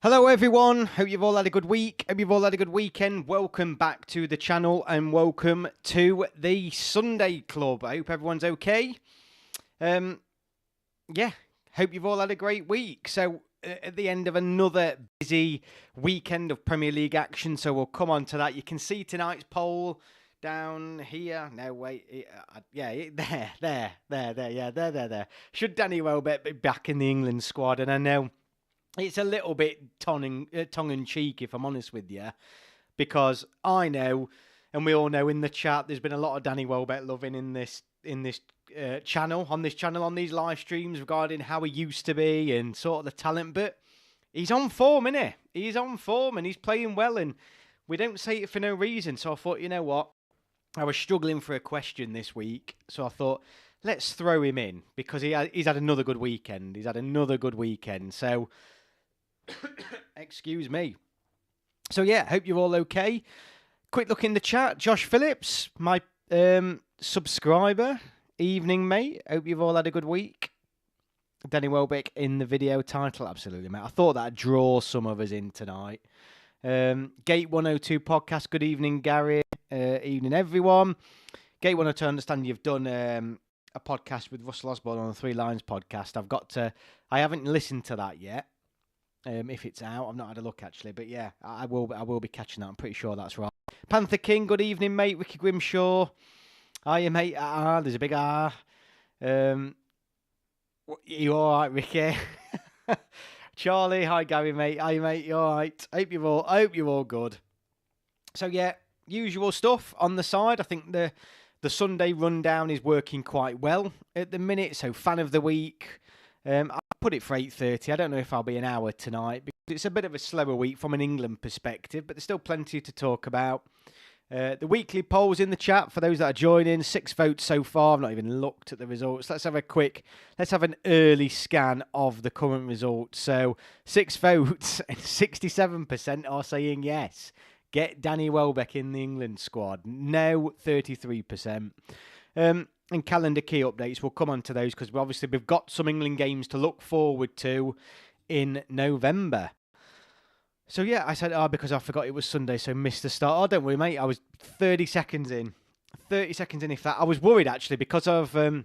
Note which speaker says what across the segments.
Speaker 1: Hello everyone, hope you've all had a good week, hope you've all had a good weekend. Welcome back to the channel and welcome to the Sunday Club. I hope everyone's okay. Yeah, hope you've all had a great week. So at the end of another busy weekend of Premier League action, so we'll come on to that. You can see tonight's poll down here. No, wait. Yeah, there. Should Danny Welbeck be back in the England squad? And I know it's a little bit tongue-in-cheek, if I'm honest with you, because I know, and we all know in the chat, there's been a lot of Danny Welbeck loving in this channel, on these live streams regarding how he used to be and sort of the talent. But he's on form, innit? He's on form and he's playing well, and we don't say it for no reason. So I thought, you know what? I was struggling for a question this week, so I thought, let's throw him in because he's had another good weekend. So. Excuse me. So yeah, hope you're all okay. Quick look in the chat. Josh Phillips, my subscriber. Evening, mate. Hope you've all had a good week. Danny Welbeck in the video title. Absolutely, mate. I thought that'd draw some of us in tonight. Gate 102 podcast. Good evening, Gary. Evening, everyone. Gate 102, I understand you've done a podcast with Russell Osborne on the Three Lions podcast. I haven't listened to that yet. If it's out, I've not had a look actually, but yeah, I will be catching that. I'm pretty sure that's right. Panther King, good evening, mate. Ricky Grimshaw, hiya, mate. There's a big R. You all right, Ricky? Charlie, hi, Gary, mate. Hi, mate. You all right? Hope you're all good. So yeah, usual stuff on the side. I think the Sunday rundown is working quite well at the minute. So fan of the week. I put it for 8:30. I don't know if I'll be an hour tonight because it's a bit of a slower week from an England perspective, but there's still plenty to talk about. The weekly polls in the chat for those that are joining. 6 votes so far. I've not even looked at the results. Let's have an early scan of the current results. So 6 votes and 67% are saying yes. Get Danny Welbeck in the England squad. No, 33%. And calendar key updates, we'll come on to those because we've got some England games to look forward to in November. So yeah, I said, because I forgot it was Sunday, so missed the start. Oh, don't worry, mate. I was 30 seconds in. 30 seconds in, if that. I was worried, actually, because of, I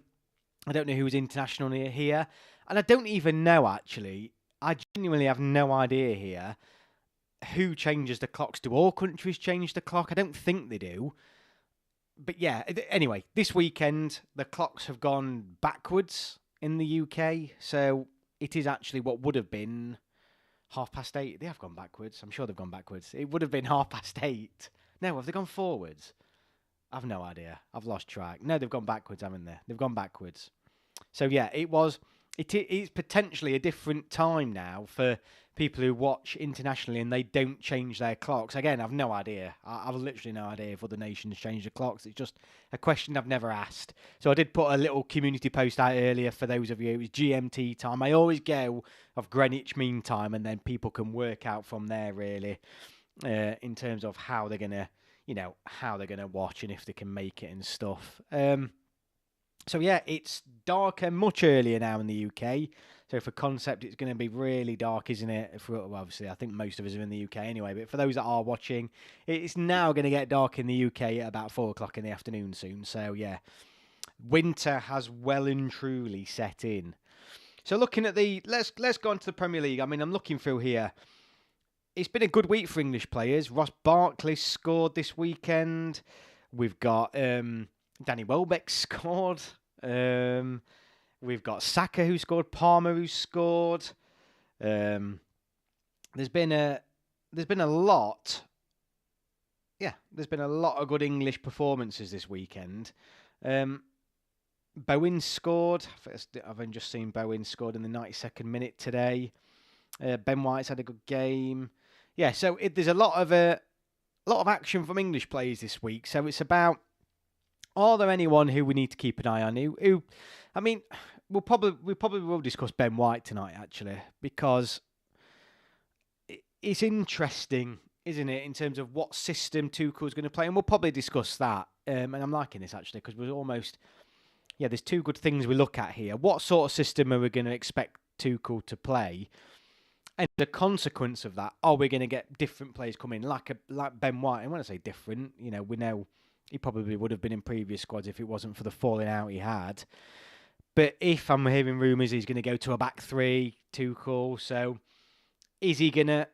Speaker 1: don't know who was international here. And I don't even know, actually. I genuinely have no idea here who changes the clocks. Do all countries change the clock? I don't think they do. But yeah, anyway, this weekend, the clocks have gone backwards in the UK. So it is actually what would have been 8:30. They have gone backwards. I'm sure they've gone backwards. It would have been 8:30. No, have they gone forwards? I've no idea. I've lost track. No, they've gone backwards, haven't they? They've gone backwards. So yeah, it is potentially a different time now for people who watch internationally and they don't change their clocks. Again, I've no idea. I've literally no idea if other nations change the clocks. It's just a question I've never asked. So I did put a little community post out earlier for those of you. It was GMT time. I always go of Greenwich Mean Time, and then people can work out from there really in terms of how they're gonna, watch and if they can make it and stuff. So yeah, it's darker much earlier now in the UK. So for concept, it's going to be really dark, isn't it? Obviously, I think most of us are in the UK anyway. But for those that are watching, it's now going to get dark in the UK at about 4 o'clock in the afternoon soon. So yeah, winter has well and truly set in. So looking at let's go on to the Premier League. I mean, I'm looking through here. It's been a good week for English players. Ross Barkley scored this weekend. We've got Danny Welbeck scored. We've got Saka who scored, Palmer who scored. There's been a lot. Yeah, there's been a lot of good English performances this weekend. Bowen scored. I've only just seen Bowen scored in the 92nd minute today. Ben White's had a good game. Yeah, so there's a lot of action from English players this week. So it's about, are there anyone who we need to keep an eye on? Who I mean, we probably will discuss Ben White tonight actually, because it's interesting isn't it, in terms of what system Tuchel's going to play? And we'll probably discuss that. And I'm liking this, actually, because we're almost... Yeah, there's two good things we look at here. What sort of system are we going to expect Tuchel to play? And the consequence of that, are we going to get different players coming, like Ben White? And when I say different, we know he probably would have been in previous squads if it wasn't for the falling out he had. But if I'm hearing rumours he's going to go to a back three, Tuchel, so is he going to...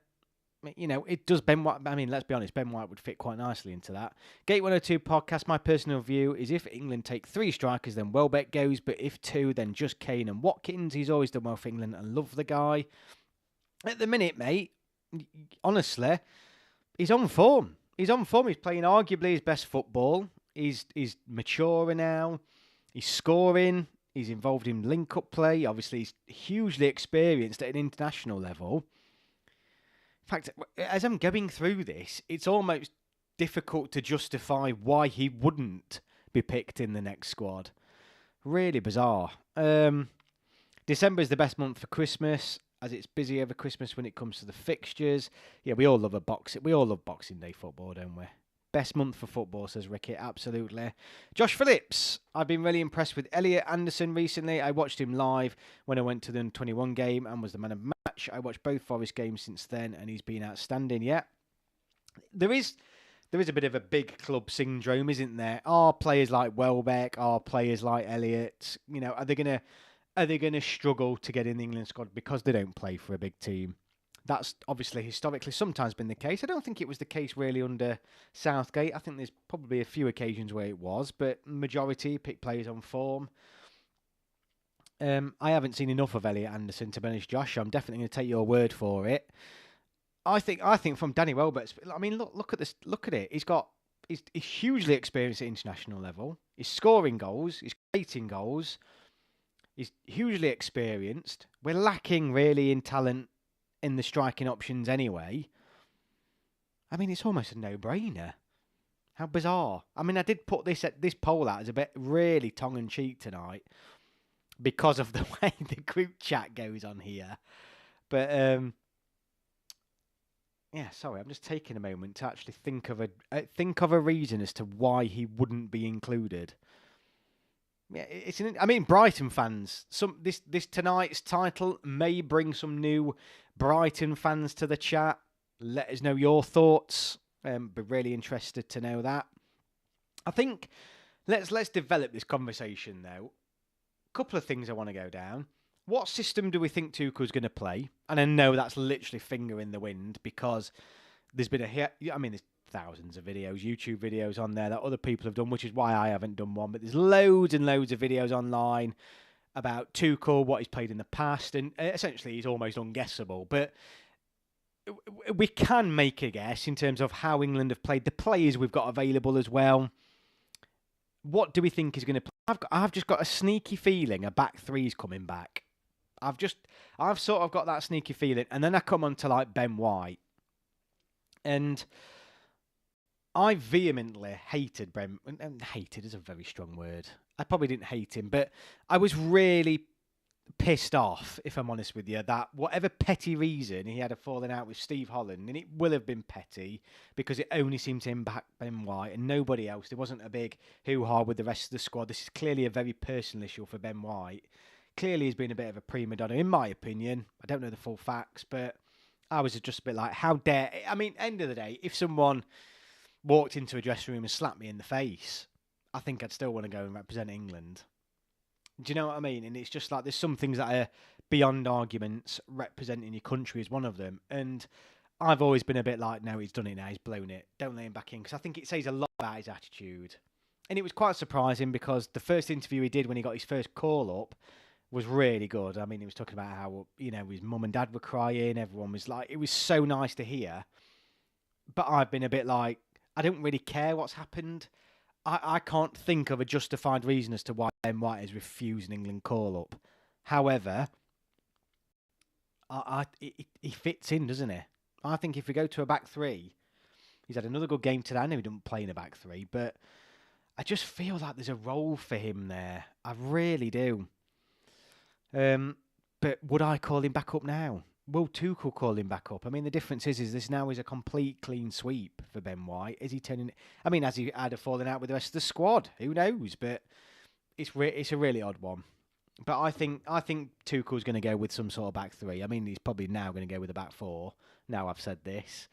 Speaker 1: it does Ben White... I mean, let's be honest, Ben White would fit quite nicely into that. Gate 102 podcast, my personal view is if England take 3 strikers, then Welbeck goes, but if 2, then just Kane and Watkins. He's always done well for England and love the guy. At the minute, mate, honestly, he's on form. He's on form. He's playing arguably his best football. He's maturing now. He's scoring. He's involved in link-up play. Obviously, he's hugely experienced at an international level. In fact, as I'm going through this, it's almost difficult to justify why he wouldn't be picked in the next squad. Really bizarre. December is the best month for Christmas, as it's busy over Christmas when it comes to the fixtures. Yeah, we all love Boxing Day football, don't we? Best month for football, says Ricky. Absolutely. Josh Phillips. I've been really impressed with Elliot Anderson recently. I watched him live when I went to the Under-21 game and was the man of match. I watched both Forest games since then, and he's been outstanding. Yeah, there is a bit of a big club syndrome, isn't there? Are players like Welbeck, are players like Elliot, are they gonna struggle to get in the England squad because they don't play for a big team? That's obviously historically sometimes been the case. I don't think it was the case really under Southgate. I think there's probably a few occasions where it was, but majority pick players on form. I haven't seen enough of Elliot Anderson, to be honest, Josh. I'm definitely going to take your word for it. I think from Danny Welbeck, I mean, look at this. Look at it. He's hugely experienced at international level. He's scoring goals. He's creating goals. He's hugely experienced. We're lacking really in talent in the striking options anyway. I mean, it's almost a no-brainer. How bizarre. I mean, I did put this poll out as a bit really tongue-in-cheek tonight because of the way the group chat goes on here. But, yeah, sorry, I'm just taking a moment to actually think of a reason as to why he wouldn't be included. Yeah, I mean, Brighton fans. This tonight's title may bring some new Brighton fans to the chat. Let us know your thoughts. Be really interested to know that. I think let's develop this conversation though. A couple of things I want to go down. What system do we think Tuchel's going to play? And I know that's literally finger in the wind because there's been there's thousands of videos, YouTube videos on there that other people have done, which is why I haven't done one. But there's loads and loads of videos online about Tuchel, what he's played in the past, and essentially he's almost unguessable. But we can make a guess in terms of how England have played, the players we've got available as well. What do we think is going to play? I've just got a sneaky feeling a back three's coming back. I've sort of got that sneaky feeling, and then I come on to like Ben White, and I vehemently hated Ben. And hated is a very strong word. I probably didn't hate him, but I was really pissed off, if I'm honest with you, that whatever petty reason he had a falling out with Steve Holland, and it will have been petty because it only seemed to impact Ben White and nobody else. There wasn't a big hoo-ha with the rest of the squad. This is clearly a very personal issue for Ben White. Clearly he's been a bit of a prima donna, in my opinion. I don't know the full facts, but I was just a bit like, how dare... I mean, end of the day, if someone walked into a dressing room and slapped me in the face, I think I'd still want to go and represent England. Do you know what I mean? And it's just like there's some things that are beyond arguments. Representing your country is one of them. And I've always been a bit like, no, he's done it now. He's blown it. Don't let him back in. Because I think it says a lot about his attitude. And it was quite surprising because the first interview he did when he got his first call up was really good. I mean, he was talking about how, his mum and dad were crying. Everyone was like, it was so nice to hear. But I've been a bit like, I don't really care what's happened. I can't think of a justified reason as to why Ben White has refused an England call-up. However, he fits in, doesn't he? I think if we go to a back three, he's had another good game today. I know he doesn't play in a back three, but I just feel like there's a role for him there. I really do. But would I call him back up now? will Tuchel call him back up? I mean, the difference is this now is a complete clean sweep for Ben White. Is he turning? I mean, has he had a falling out with the rest of the squad? Who knows? But it's a really odd one. But I think Tuchel's going to go with some sort of back three. I mean, he's probably now going to go with a back four. Now I've said this.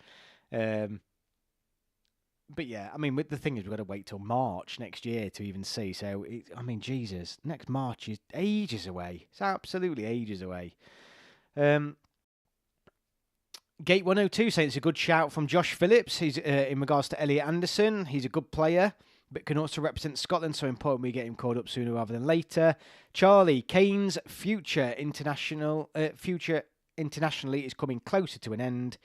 Speaker 1: But yeah, I mean, the thing is, we've got to wait till March next year to even see. So, I mean, Jesus, next March is ages away. It's absolutely ages away. Gate 102 saying it's a good shout from Josh Phillips. He's in regards to Elliot Anderson. He's a good player, but can also represent Scotland. So important we get him called up sooner rather than later. Charlie, Kane's future internationally is coming closer to an end,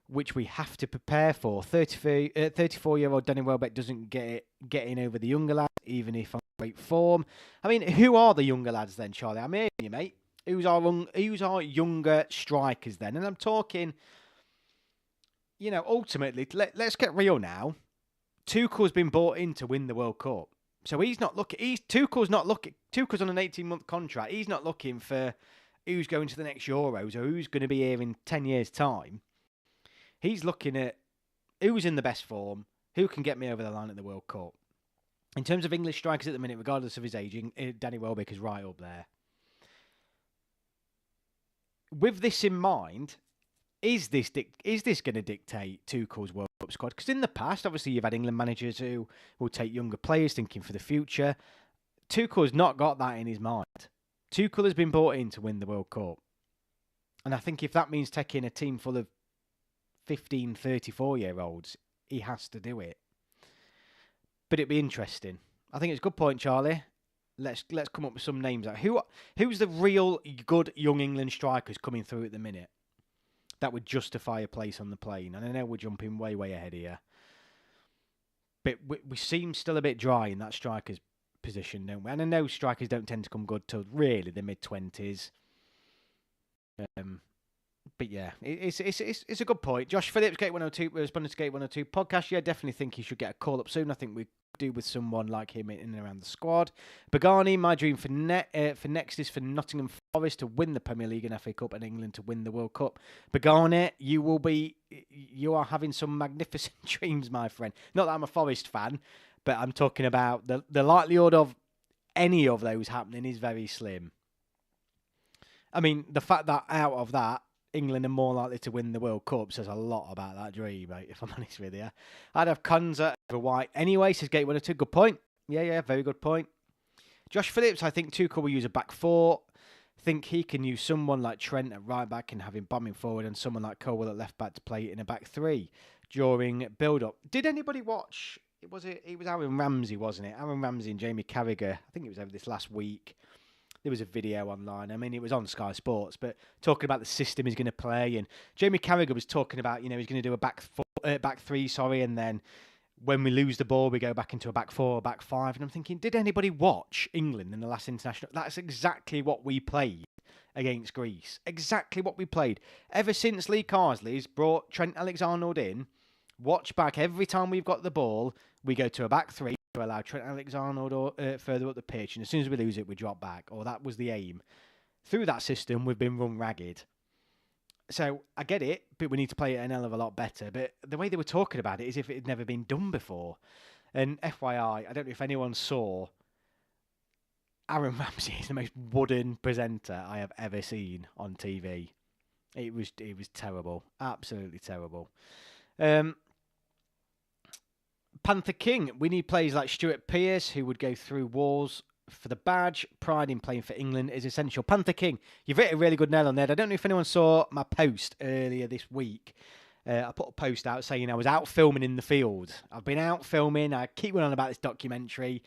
Speaker 1: which we have to prepare for. 34-year-old Danny Welbeck doesn't get in over the younger lads, even if on great form. I mean, who are the younger lads then, Charlie? I'm hearing you, mate. Who's our younger strikers then? And I'm talking, ultimately, let's get real now. Tuchel's been bought in to win the World Cup. So he's not looking. Tuchel's on an 18-month contract. He's not looking for who's going to the next Euros or who's going to be here in 10 years' time. He's looking at who's in the best form, who can get me over the line at the World Cup. In terms of English strikers at the minute, regardless of his aging, Danny Welbeck is right up there. With this in mind, is this going to dictate Tuchel's World Cup squad? Because in the past, obviously, you've had England managers who will take younger players thinking for the future. Tuchel's not got that in his mind. Tuchel has been brought in to win the World Cup. And I think if that means taking a team full of 15, 34-year-olds, he has to do it. But it'd be interesting. I think it's a good point, Charlie. Let's come up with some names. Who's the real good young England strikers coming through at the minute that would justify a place on the plane? And I know we're jumping way, way ahead here. But we seem still a bit dry in that striker's position, don't we? And I know strikers don't tend to come good till really the mid-20s. But yeah, it's a good point. Josh Phillips, Gate 102, responding to Gate 102 podcast. Yeah, definitely think he should get a call up soon. I think we do with someone like him in and around the squad. Bagani, my dream for next is for Nottingham Forest to win the Premier League and FA Cup and England to win the World Cup. Bagani, you are having some magnificent dreams, my friend. Not that I'm a Forest fan, but I'm talking about the likelihood of any of those happening is very slim. I mean, the fact that out of that, England are more likely to win the World Cup says a lot about that dream, mate, if I'm honest with you. I'd have Konza over White anyway, says Gate 102. Good point. Yeah, very good point. Josh Phillips, I think Tuchel will use a back four. I think he can use someone like Trent at right back and have him bombing forward and someone like Colwell at left back to play in a back three during build-up. Did anybody watch? It was Aaron Ramsey, wasn't it? Aaron Ramsey and Jamie Carragher. I think it was over this last week. There was a video online. I mean, it was on Sky Sports, but talking about the system he's going to play. And Jamie Carragher was talking about, he's going to do a back three, and then when we lose the ball, we go back into a back four or back five. And I'm thinking, did anybody watch England in the last international? That's exactly what we played against Greece. Exactly what we played. Ever since Lee Carsley's brought Trent Alexander in, watch back every time we've got the ball, we go to a back three to allow Trent Alexander further up the pitch, and as soon as we lose it, we drop back. Or that was the aim. Through that system, we've been run ragged. So I get it, but we need to play it an hell of a lot better. But the way they were talking about it is if it had never been done before. And FYI, I don't know if anyone saw, Aaron Ramsey is the most wooden presenter I have ever seen on TV. It was terrible, absolutely terrible. Panther King, we need players like Stuart Pearce who would go through walls for the badge. Pride in playing for England is essential. Panther King, you've hit a really good nail on there. I don't know if anyone saw my post earlier this week. I put a post out saying I was out filming in the field. I've been out filming. I keep going on about this documentary,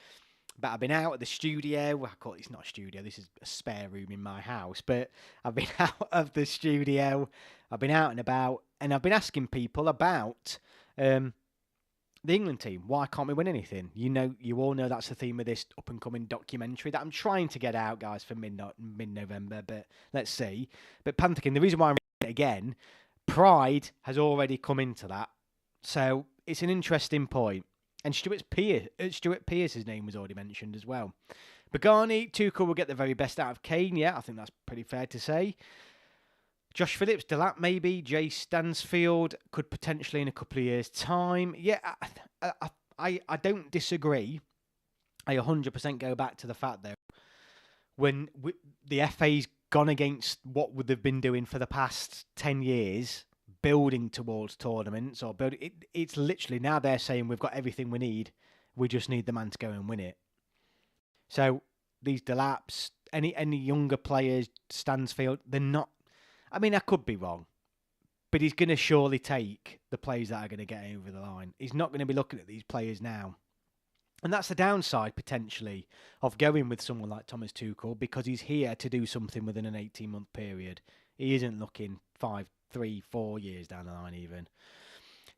Speaker 1: but I've been out at the studio. It's not a studio. This is a spare room in my house. But I've been out of the studio. I've been out and about, and I've been asking people about the England team. Why can't we win anything? You all know that's the theme of this up-and-coming documentary that I'm trying to get out, guys, for mid-November, but let's see. But Pantherkin, the reason why I'm reading it again, Pride has already come into that. So it's an interesting point. And Stuart Pearce's name was already mentioned as well. Bagani, Tuchel will get the very best out of Kane. Yeah, I think that's pretty fair to say. Josh Phillips, Delap maybe, Jay Stansfield could potentially in a couple of years' time. Yeah, I don't disagree. I 100% go back to the fact though, when the FA's gone against what they've been doing for the past 10 years, building towards tournaments or it's literally now they're saying we've got everything we need. We just need the man to go and win it. So these Delaps, any younger players, Stansfield, they're not. I mean, I could be wrong, but he's going to surely take the players that are going to get over the line. He's not going to be looking at these players now. And that's the downside, potentially, of going with someone like Thomas Tuchel, because he's here to do something within an 18-month period. He isn't looking 5, 3, 4 years down the line even.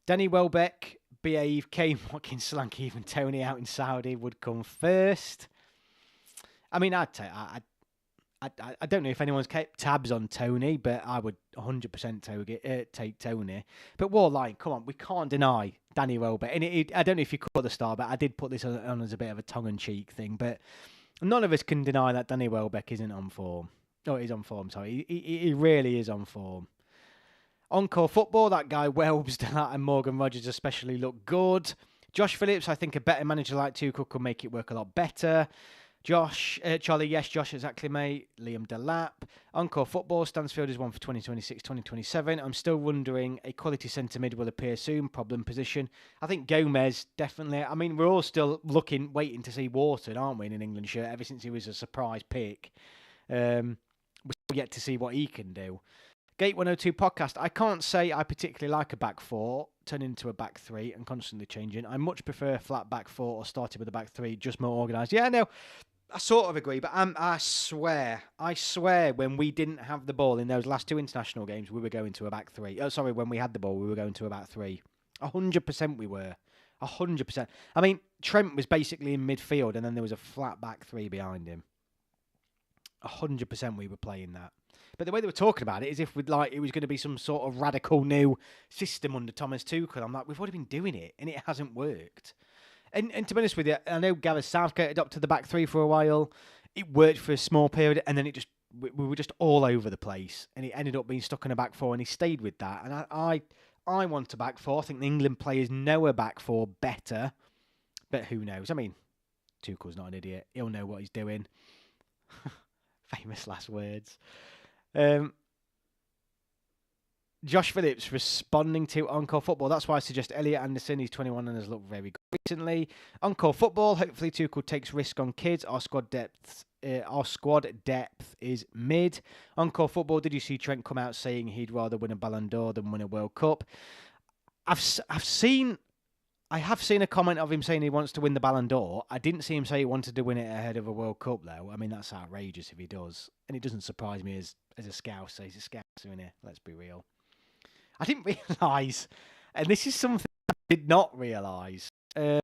Speaker 1: Danny Welbeck, behave, Kane, Watkins, Solanke, even Tony out in Saudi would come first. I mean, I don't know if anyone's kept tabs on Tony, but I would 100% take Tony. But Warline, come on, we can't deny Danny Welbeck. And I don't know if you caught the star, but I did put this on as a bit of a tongue-in-cheek thing. But none of us can deny that Danny Welbeck isn't on form. Oh, he's on form, sorry. He really is on form. Encore football, that guy Welbs and Morgan Rogers especially look good. Josh Phillips, I think a better manager like Tuchel could make it work a lot better. Charlie, yes, Josh, exactly, mate. Liam Delap. Encore football, Stansfield is one for 2026, 2027. I'm still wondering, a quality centre mid will appear soon. Problem position. I think Gomez, definitely. I mean, we're all still waiting to see Wharton, aren't we, in an England shirt, ever since he was a surprise pick. We're still yet to see what he can do. Gate 102 podcast. I can't say I particularly like a back four, turn into a back three and constantly changing. I much prefer a flat back four or starting with a back three, just more organised. Yeah, no, I sort of agree, but I swear, when we didn't have the ball in those last two international games, we were going to a back three. Oh, sorry, when we had the ball, we were going to a back three. 100% we were. 100%. I mean, Trent was basically in midfield, and then there was a flat back three behind him. 100% we were playing that. But the way they were talking about it is if it was going to be some sort of radical new system under Thomas Tuchel. I'm like, we've already been doing it, and it hasn't worked. And to be honest with you, I know Gareth Southgate adopted the back three for a while. It worked for a small period, and then we were just all over the place, and it ended up being stuck in a back four, and he stayed with that. And I want a back four. I think the England players know a back four better, but who knows? I mean, Tuchel's not an idiot. He'll know what he's doing. Famous last words. Josh Phillips responding to Encore Football. That's why I suggest Elliot Anderson. He's 21 and has looked very good recently. Encore Football. Hopefully Tuchel takes risk on kids. Our squad depth is mid. Encore Football. Did you see Trent come out saying he'd rather win a Ballon d'Or than win a World Cup? I have seen a comment of him saying he wants to win the Ballon d'Or. I didn't see him say he wanted to win it ahead of a World Cup, though. I mean, that's outrageous if he does. And it doesn't surprise me as a Scouser. He's a Scouser, isn't he? Let's be real. I didn't realise, and this is something I did not realise. I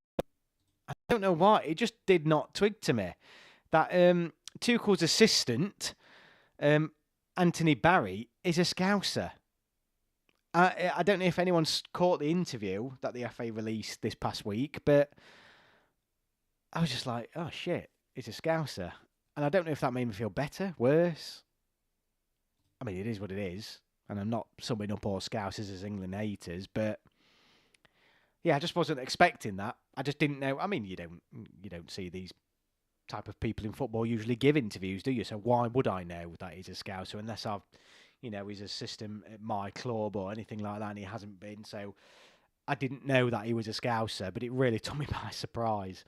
Speaker 1: don't know why. It just did not twig to me. That Tuchel's assistant, Anthony Barry, is a Scouser. I don't know if anyone's caught the interview that the FA released this past week, but I was just like, oh shit, it's a Scouser. And I don't know if that made me feel better, worse. I mean, it is what it is. And I'm not summing up all Scousers as England haters, but yeah, I just wasn't expecting that. I just didn't know. I mean, you don't see these type of people in football usually give interviews, do you? So why would I know that he's a Scouser unless I've, he's a system at my club or anything like that, and he hasn't been. So I didn't know that he was a Scouser, but it really took me by surprise.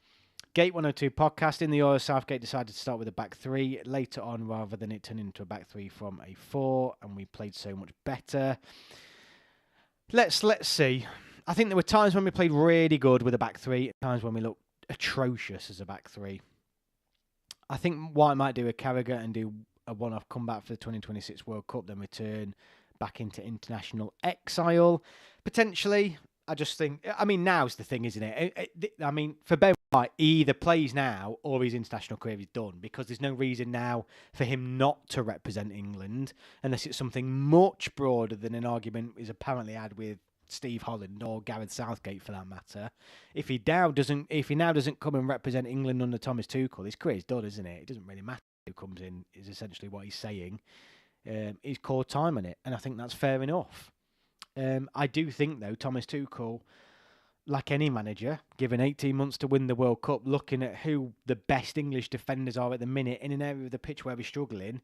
Speaker 1: Gate 102 podcast. In the Oil, Southgate decided to start with a back three later on rather than it turn into a back three from a four, and we played so much better. Let's see. I think there were times when we played really good with a back three, and times when we looked atrocious as a back three. I think White might do a Carragher and do a one-off comeback for the 2026 World Cup, then return back into international exile. Potentially, I just think, I mean, now's the thing, isn't it? I mean, for Ben White, he either plays now or his international career is done, because there's no reason now for him not to represent England unless it's something much broader than an argument is apparently had with Steve Holland or Gareth Southgate for that matter. If he now doesn't come and represent England under Thomas Tuchel, his career's done, isn't it? It doesn't really matter who comes in, is essentially what he's saying. he's called time on it, and I think that's fair enough. I do think, though, Thomas Tuchel, like any manager, given 18 months to win the World Cup, looking at who the best English defenders are at the minute in an area of the pitch where we're struggling,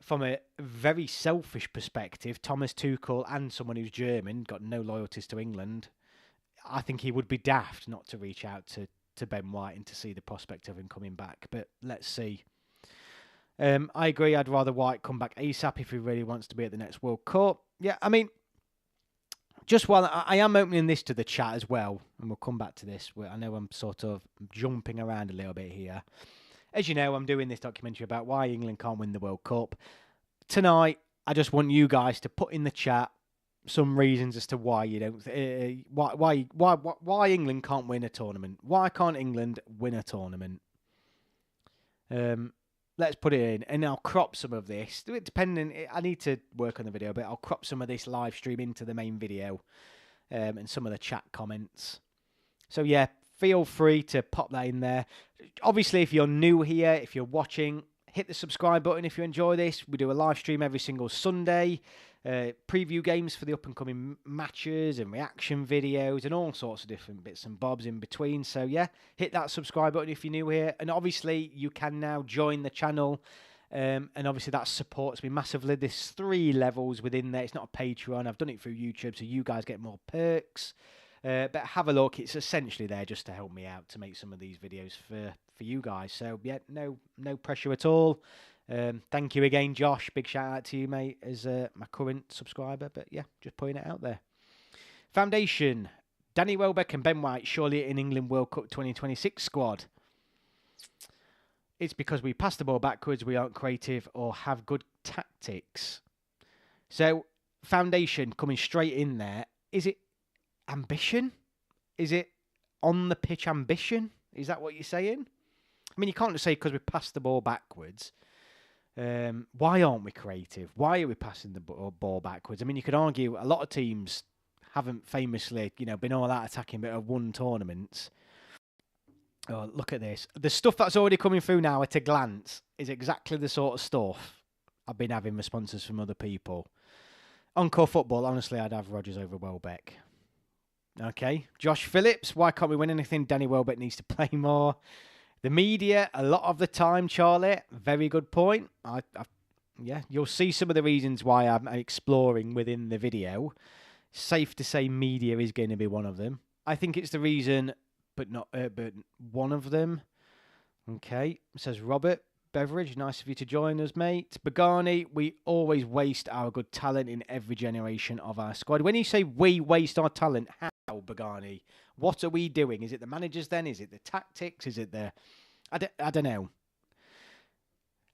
Speaker 1: from a very selfish perspective, Thomas Tuchel and someone who's German, got no loyalties to England, I think he would be daft not to reach out to Ben White and to see the prospect of him coming back. But let's see. I agree, I'd rather White come back ASAP if he really wants to be at the next World Cup. Yeah, I mean, just while I am opening this to the chat as well, and we'll come back to this, I know I'm sort of jumping around a little bit here. As you know, I'm doing this documentary about why England can't win the World Cup. Tonight, I just want you guys to put in the chat some reasons as to why you don't, why England can't win a tournament. Why can't England win a tournament? Let's put it in, and I'll crop some of this. Depending, I need to work on the video, but I'll crop some of this live stream into the main video, and some of the chat comments. So yeah, feel free to pop that in there. Obviously, if you're new here, if you're watching, hit the subscribe button if you enjoy this. We do a live stream every single Sunday. Preview games for the up-and-coming matches and reaction videos and all sorts of different bits and bobs in between. So yeah, hit that subscribe button if you're new here. And obviously, you can now join the channel. And obviously, that supports me massively. There's 3 levels within there. It's not a Patreon. I've done it through YouTube, so you guys get more perks. But have a look. It's essentially there just to help me out to make some of these videos for you guys. So yeah, no pressure at all. Thank you again, Josh. Big shout out to you, mate, as my current subscriber. But yeah, just putting it out there. Foundation. Danny Welbeck and Ben White surely in England World Cup 2026 squad. It's because we pass the ball backwards, we aren't creative or have good tactics. So, Foundation coming straight in there. Is it ambition? Is it on the pitch ambition? Is that what you're saying? I mean, you can't just say because we passed the ball backwards. Why aren't we creative? Why are we passing the ball backwards? I mean, you could argue a lot of teams haven't famously, been all out attacking, but have won tournaments. Oh, look at this. The stuff that's already coming through now at a glance is exactly the sort of stuff I've been having responses from other people. Encore football, honestly, I'd have Rodgers over Welbeck. Okay. Josh Phillips, why can't we win anything? Danny Welbeck needs to play more. The media, a lot of the time, Charlie, very good point. Yeah, you'll see some of the reasons why I'm exploring within the video. Safe to say media is going to be one of them. I think it's the reason, but one of them. Okay, says Robert Beveridge, nice of you to join us, mate. Bagani, we always waste our good talent in every generation of our squad. When you say we waste our talent, how, Bagani? What are we doing? Is it the managers then? Is it the tactics? Is it the... I don't know.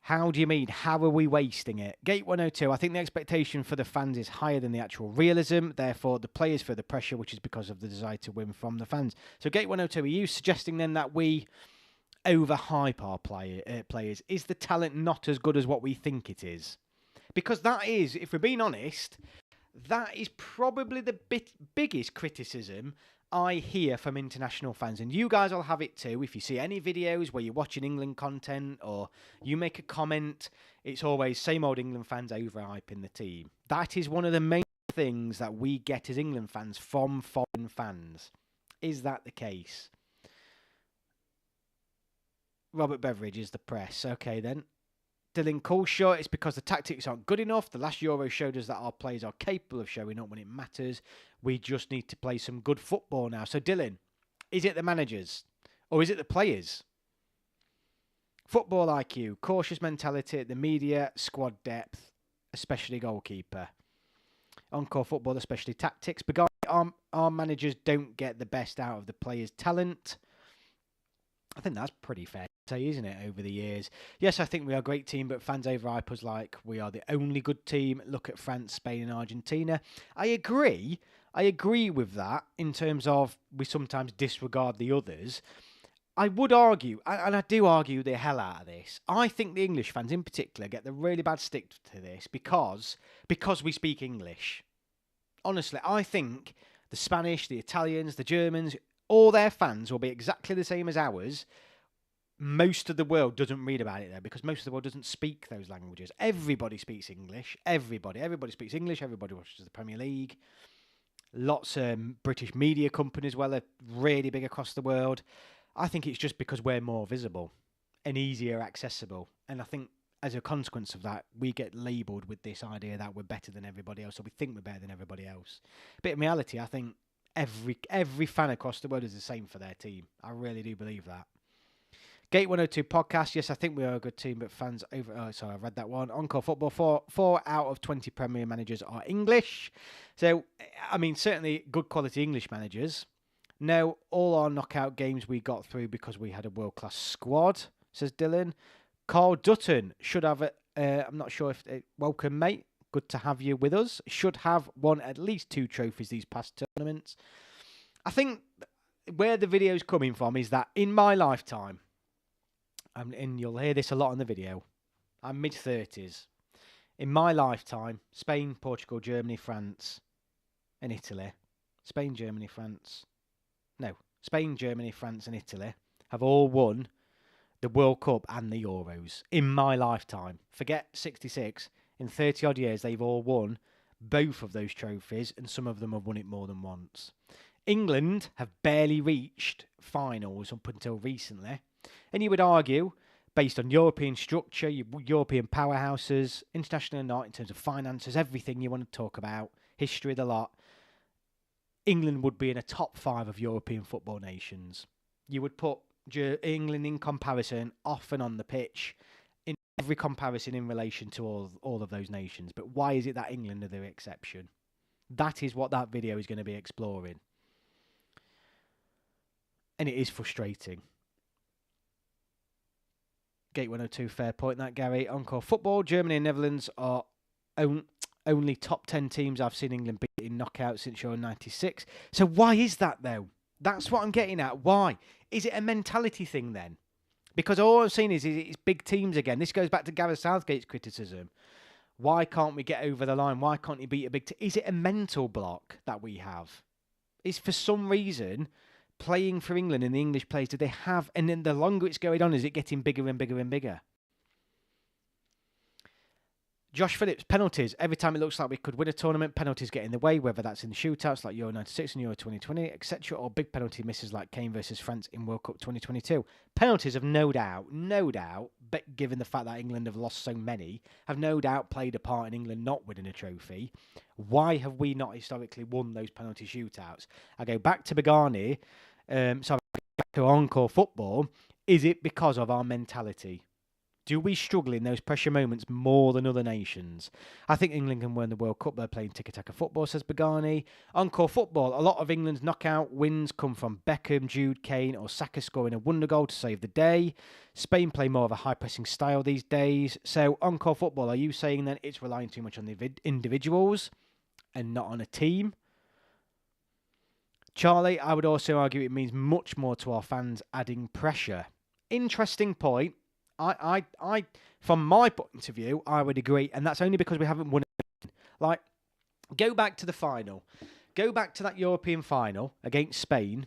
Speaker 1: How do you mean? How are we wasting it? Gate 102, I think the expectation for the fans is higher than the actual realism. Therefore, the players feel the pressure, which is because of the desire to win from the fans. So, Gate 102, are you suggesting then that we overhype our players? Is the talent not as good as what we think it is? Because that is, if we're being honest, that is probably the biggest criticism I hear from international fans, and you guys will have it too. If you see any videos where you're watching England content or you make a comment, it's always same old England fans overhyping the team. That is one of the main things that we get as England fans from foreign fans. Is that the case? Robert Beveridge is the press. Okay then. Dylan Culshaw, it's because the tactics aren't good enough. The last Euro showed us that our players are capable of showing up when it matters. We just need to play some good football now. So, Dylan, is it the managers or is it the players? Football IQ, cautious mentality, the media, squad depth, especially goalkeeper. Encore football, especially tactics. But our managers don't get the best out of the players' talent. I think that's pretty fair to say, isn't it, over the years? Yes, I think we are a great team, but fans overhype us like we are the only good team. Look at France, Spain and Argentina. I agree with that in terms of we sometimes disregard the others. I would argue, and I do argue the hell out of this, I think the English fans in particular get the really bad stick to this because we speak English. Honestly, I think the Spanish, the Italians, the Germans, all their fans will be exactly the same as ours most of the world doesn't read about it there because most of the world doesn't speak those languages. Everybody speaks English. Everybody speaks English. Everybody watches the Premier League. Lots of British media companies, well, are really big across the world. I think it's just because we're more visible and easier accessible. And I think as a consequence of that, we get labelled with this idea that we're better than everybody else, or we think we're better than everybody else. But in reality, I think every fan across the world is the same for their team. I really do believe that. Gate 102 podcast. Yes, I think we are a good team, but fans over. Oh, sorry, I read that one. Encore Football. Four out of 20 Premier managers are English. So, I mean, certainly good quality English managers. No, all our knockout games we got through because we had a world class squad, says Dylan. Carl Dutton should have it. I'm not sure if. Welcome, mate. Good to have you with us. Should have won at least 2 trophies these past tournaments. I think where the video is coming from is that in my lifetime, and you'll hear this a lot in the video, I'm mid-30s. In my lifetime, Spain, Portugal, Germany, France, and Italy. Spain, Germany, France, and Italy have all won the World Cup and the Euros. In my lifetime. Forget 66. In 30-odd years, they've all won both of those trophies, and some of them have won it more than once. England have barely reached finals up until recently. And you would argue, based on European structure, European powerhouses, international or not, in terms of finances, everything you want to talk about, history, the lot, England would be in a top 5 of European football nations. You would put England in comparison, off and on the pitch, in every comparison in relation to all of those nations. But why is it that England are the exception? That is what that video is going to be exploring. And it is frustrating. Gate 102, fair point that, Gary. Encore Football. Germany and Netherlands are only top 10 teams I've seen England beat in knockouts since Euro 96. So why is that, though? That's what I'm getting at. Why? Is it a mentality thing, then? Because all I'm seeing is it's big teams again. This goes back to Gareth Southgate's criticism. Why can't we get over the line? Why can't you beat a big team? Is it a mental block that we have? Is for some reason playing for England and the English players, do they have, and then the longer it's going on, is it getting bigger and bigger and bigger? Josh Phillips, penalties. Every time it looks like we could win a tournament, penalties get in the way, whether that's in the shootouts like Euro 96 and Euro 2020, etc., or big penalty misses like Kane versus France in World Cup 2022. Penalties have no doubt, but given the fact that England have lost so many, have no doubt played a part in England not winning a trophy. Why have we not historically won those penalty shootouts? I go back to Bagani, back to Encore Football. Is it because of our mentality? Do we struggle in those pressure moments more than other nations? I think England can win the World Cup by playing tiki-taka football, says Bagani. Encore Football. A lot of England's knockout wins come from Beckham, Jude, Kane or Saka scoring a wonder goal to save the day. Spain play more of a high-pressing style these days. So, Encore Football, are you saying that it's relying too much on the individuals and not on a team? Charlie, I would also argue it means much more to our fans adding pressure. Interesting point. I, from my point of view, I would agree, and that's only because we haven't won it. Like, go back to the final. Go back to that European final against Spain.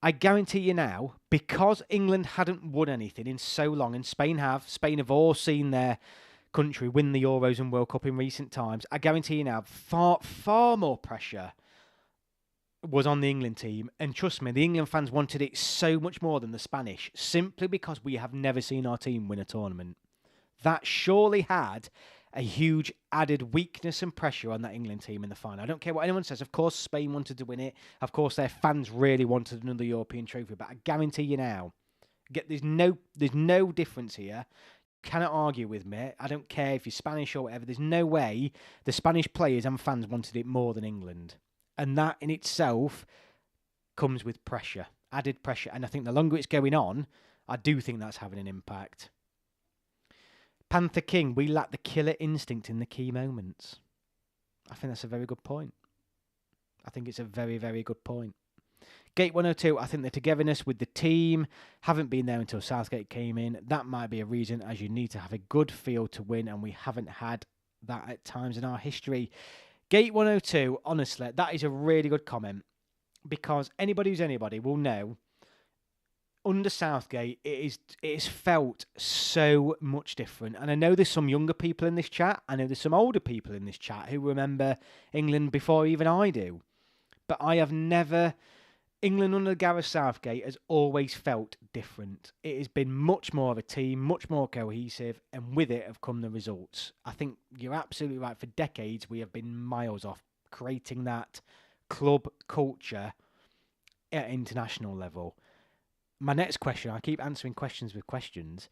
Speaker 1: I guarantee you now, because England hadn't won anything in so long, and Spain have all seen their country win the Euros and World Cup in recent times. I guarantee you now, far more pressure was on the England team, and trust me, the England fans wanted it so much more than the Spanish, simply because we have never seen our team win a tournament. That surely had a huge added weakness and pressure on that England team in the final. I don't care what anyone says. Of course, Spain wanted to win it. Of course, their fans really wanted another European trophy, but I guarantee you now, there's no difference here. You cannot argue with me. I don't care if you're Spanish or whatever. There's no way the Spanish players and fans wanted it more than England. And that in itself comes with pressure, added pressure. And I think the longer it's going on, I do think that's having an impact. Panther King, we lack the killer instinct in the key moments. I think that's a very good point. I think it's a very, very good point. Gate 102, I think the togetherness with the team haven't been there until Southgate came in. That might be a reason, as you need to have a good feel to win, and we haven't had that at times in our history. Gate 102, honestly, that is a really good comment, because anybody who's anybody will know under Southgate, it is felt so much different. And I know there's some younger people in this chat. I know there's some older people in this chat who remember England before even I do. But I have never... England under Gareth Southgate has always felt different. It has been much more of a team, much more cohesive, and with it have come the results. I think you're absolutely right. For decades, we have been miles off creating that club culture at international level. My next question, I keep answering questions with questions.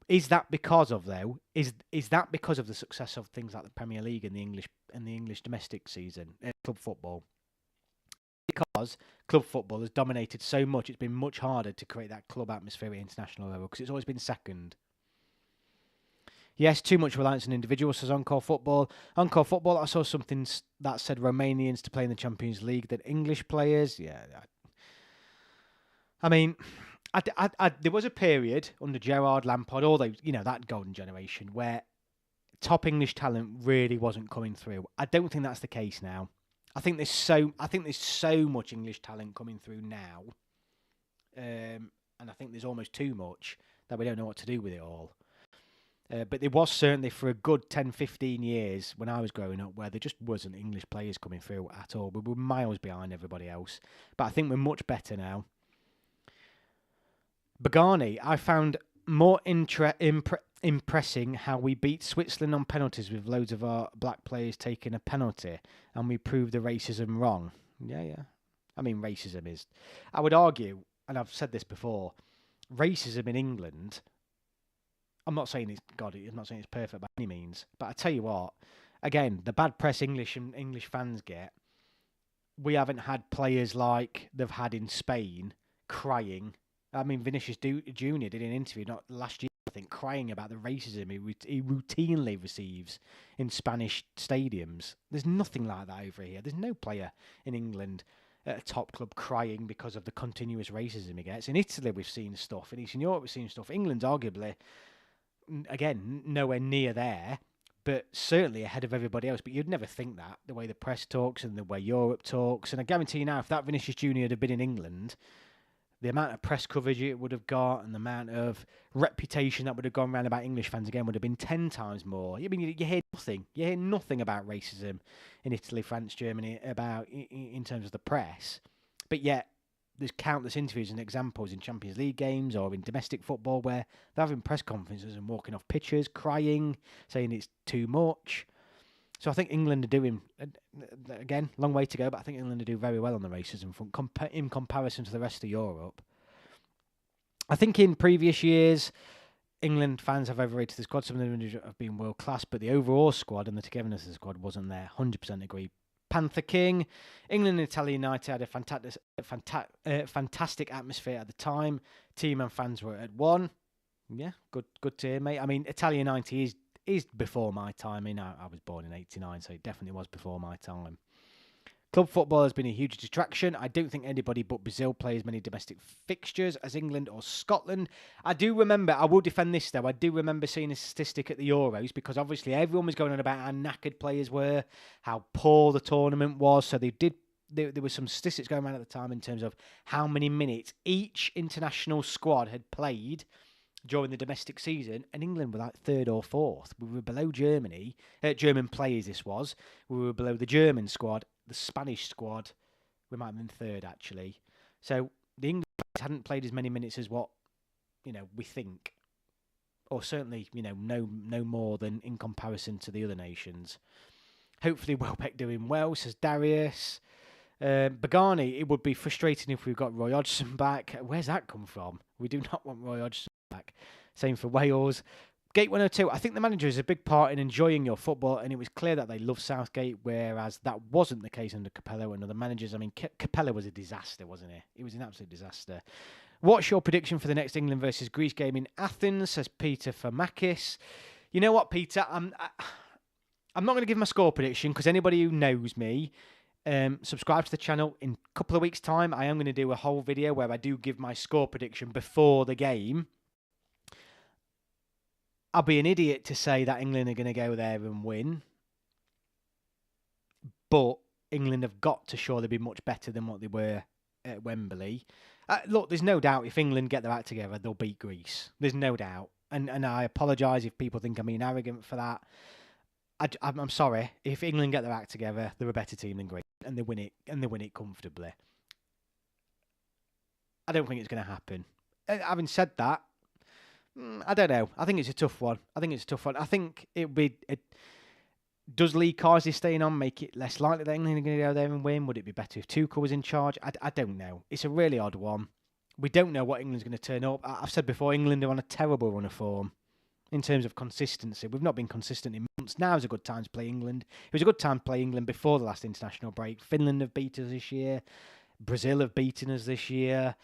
Speaker 1: Is that because of is that because of the success of things like the Premier League and the English domestic season, club football? Because club football has dominated so much, it's been much harder to create that club atmosphere at international level because it's always been second. Yes, too much reliance on individuals, says Encore Football. Encore Football, I saw something that said Romanians to play in the Champions League, that English players, yeah. I mean, there was a period under Gerrard, Lampard, all those, that golden generation where top English talent really wasn't coming through. I don't think that's the case now. I think there's so much English talent coming through now, and I think there's almost too much that we don't know what to do with it all. But there was certainly for a good 10, 15 years when I was growing up where there just wasn't English players coming through at all. We were miles behind everybody else. But I think we're much better now. Bagani, I found more impressing how we beat Switzerland on penalties with loads of our black players taking a penalty, and we proved the racism wrong. Yeah. I mean, racism is... I would argue, and I've said this before, racism in England... I'm not saying it's perfect by any means, but I tell you what, again, the bad press English fans get, we haven't had players like they've had in Spain crying. I mean, Vinicius Junior did an interview not last year, I think, crying about the racism he routinely receives in Spanish stadiums. There's nothing like that over here. There's no player in England at a top club crying because of the continuous racism he gets. In Italy, we've seen stuff. In Eastern Europe, we've seen stuff. England's arguably... again, nowhere near there, but certainly ahead of everybody else. But you'd never think that, the way the press talks and the way Europe talks. And I guarantee you now, if that Vinicius Junior had been in England, the amount of press coverage it would have got and the amount of reputation that would have gone around about English fans again would have been 10 times more. I mean, you hear nothing. You hear nothing about racism in Italy, France, Germany, about in terms of the press. But yet, there's countless interviews and examples in Champions League games or in domestic football where they're having press conferences and walking off pitches, crying, saying it's too much. So I think England are doing, again, long way to go, but I think England do very well on the racism front in comparison to the rest of Europe. I think in previous years, England fans have overrated the squad. Some of them have been world class, but the overall squad and the togetherness of the squad wasn't there. 100% agree. Panther King, England and Italy United had a fantastic atmosphere at the time. Team and fans were at one. Yeah, good to hear, mate. I mean, Italia 90 is before my time. I mean, I was born in 89, so it definitely was before my time. Club football has been a huge distraction. I don't think anybody but Brazil plays many domestic fixtures as England or Scotland. I do remember, I will defend this though, I do remember seeing a statistic at the Euros because obviously everyone was going on about how knackered players were, how poor the tournament was. So there were some statistics going around at the time in terms of how many minutes each international squad had played during the domestic season, and England were like third or fourth. We were below Germany, German players this was. We were below the German squad, the Spanish squad. We might have been third, actually. So the English hadn't played as many minutes as what, we think. Or certainly, no more than in comparison to the other nations. Hopefully Welbeck doing well, says Darius. Bagani, it would be frustrating if we got Roy Hodgson back. Where's that come from? We do not want Roy Hodgson back. Same for Wales. Gate 102, I think the manager is a big part in enjoying your football, and it was clear that they love Southgate, whereas that wasn't the case under Capello and other managers. I mean, Capello was a disaster, wasn't he? It was an absolute disaster. What's your prediction for the next England versus Greece game in Athens, says Peter Famakis. You know what, Peter? I'm not going to give my score prediction, because anybody who knows me, subscribe to the channel. In a couple of weeks' time, I am going to do a whole video where I do give my score prediction before the game. I'll be an idiot to say that England are going to go there and win. But England have got to surely be much better than what they were at Wembley. Look, there's no doubt if England get their act together, they'll beat Greece. There's no doubt. And I apologise if people think I'm being arrogant for that. I'm sorry. If England get their act together, they're a better team than Greece, and they win it comfortably. I don't think it's going to happen. Having said that, I don't know. I think it's a tough one. I think does Lee Carsley staying on make it less likely that England are going to go there and win? Would it be better if Tuchel was in charge? I don't know. It's a really odd one. We don't know what England's going to turn up. I've said before, England are on a terrible run of form in terms of consistency. We've not been consistent in months. Now is a good time to play England. It was a good time to play England before the last international break. Finland have beaten us this year. Brazil have beaten us this year.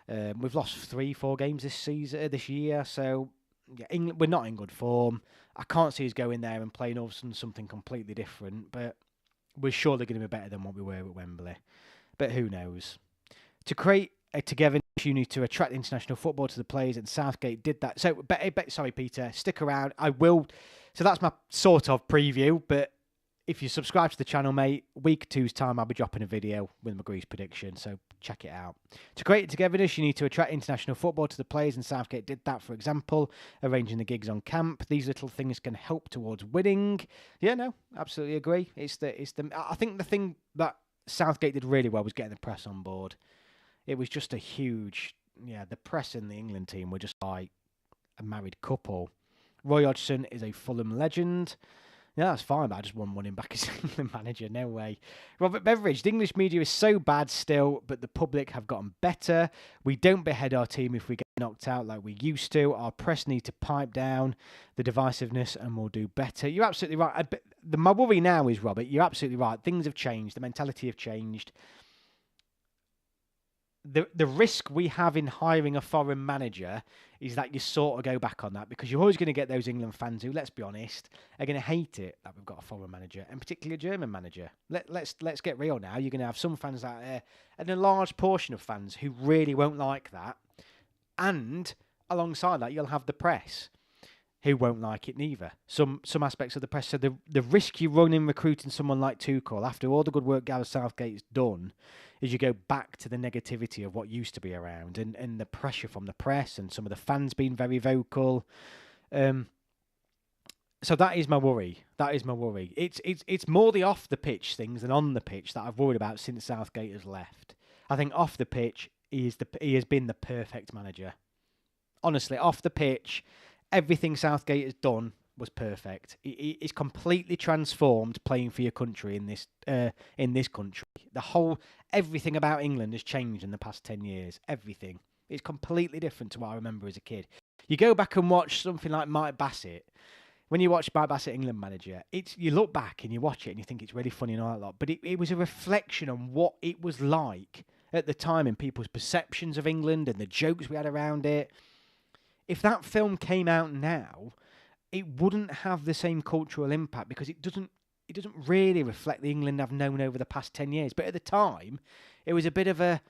Speaker 1: We've lost 3-4 games this year. So yeah, England, we're not in good form. I can't see us going there and playing all of a sudden something completely different. But we're surely going to be better than what we were at Wembley. But who knows? To create a togetherness, you need to attract international football to the players, and Southgate did that. So, sorry, Peter, stick around. I will. So that's my sort of preview. But if you subscribe to the channel, mate, week 2's time, I'll be dropping a video with my Greece prediction. So check it out. To create a togetherness, you need to attract international football to the players, and Southgate did that. For example, arranging the gigs on camp. These little things can help towards winning. Yeah, no, absolutely agree. I think the thing that Southgate did really well was getting the press on board. It was just a huge, the press in the England team were just like a married couple. Roy Hodgson is a Fulham legend. Yeah, that's fine, but I just want him back as England manager. No way. Robert Beveridge, the English media is so bad still, but the public have gotten better. We don't behead our team if we get knocked out like we used to. Our press need to pipe down the divisiveness and we'll do better. You're absolutely right. My worry now is, Robert, you're absolutely right. Things have changed. The mentality have changed. The risk we have in hiring a foreign manager is that you sort of go back on that, because you're always going to get those England fans who, let's be honest, are going to hate it that we've got a foreign manager, and particularly a German manager. Let's get real now. You're going to have some fans out there, and a large portion of fans who really won't like that. And alongside that, you'll have the press who won't like it neither. Some aspects of the press. So the risk you run in recruiting someone like Tuchel, after all the good work Gareth Southgate's done, is you go back to the negativity of what used to be around, and the pressure from the press and some of the fans being very vocal. So that is my worry. It's more the off the pitch things than on the pitch that I've worried about since Southgate has left. I think off the pitch he has been the perfect manager. Honestly, off the pitch, everything Southgate has done was perfect. It's completely transformed playing for your country in this country. Everything about England has changed in the past 10 years. Everything. It's completely different to what I remember as a kid. You go back and watch something like Mike Bassett. When you watch Mike Bassett, England manager, you look back and you watch it and you think it's really funny and all that lot. But it was a reflection on what it was like at the time and people's perceptions of England and the jokes we had around it. If that film came out now, it wouldn't have the same cultural impact, because it doesn't really reflect the England I've known over the past 10 years. But at the time, it was a bit of a,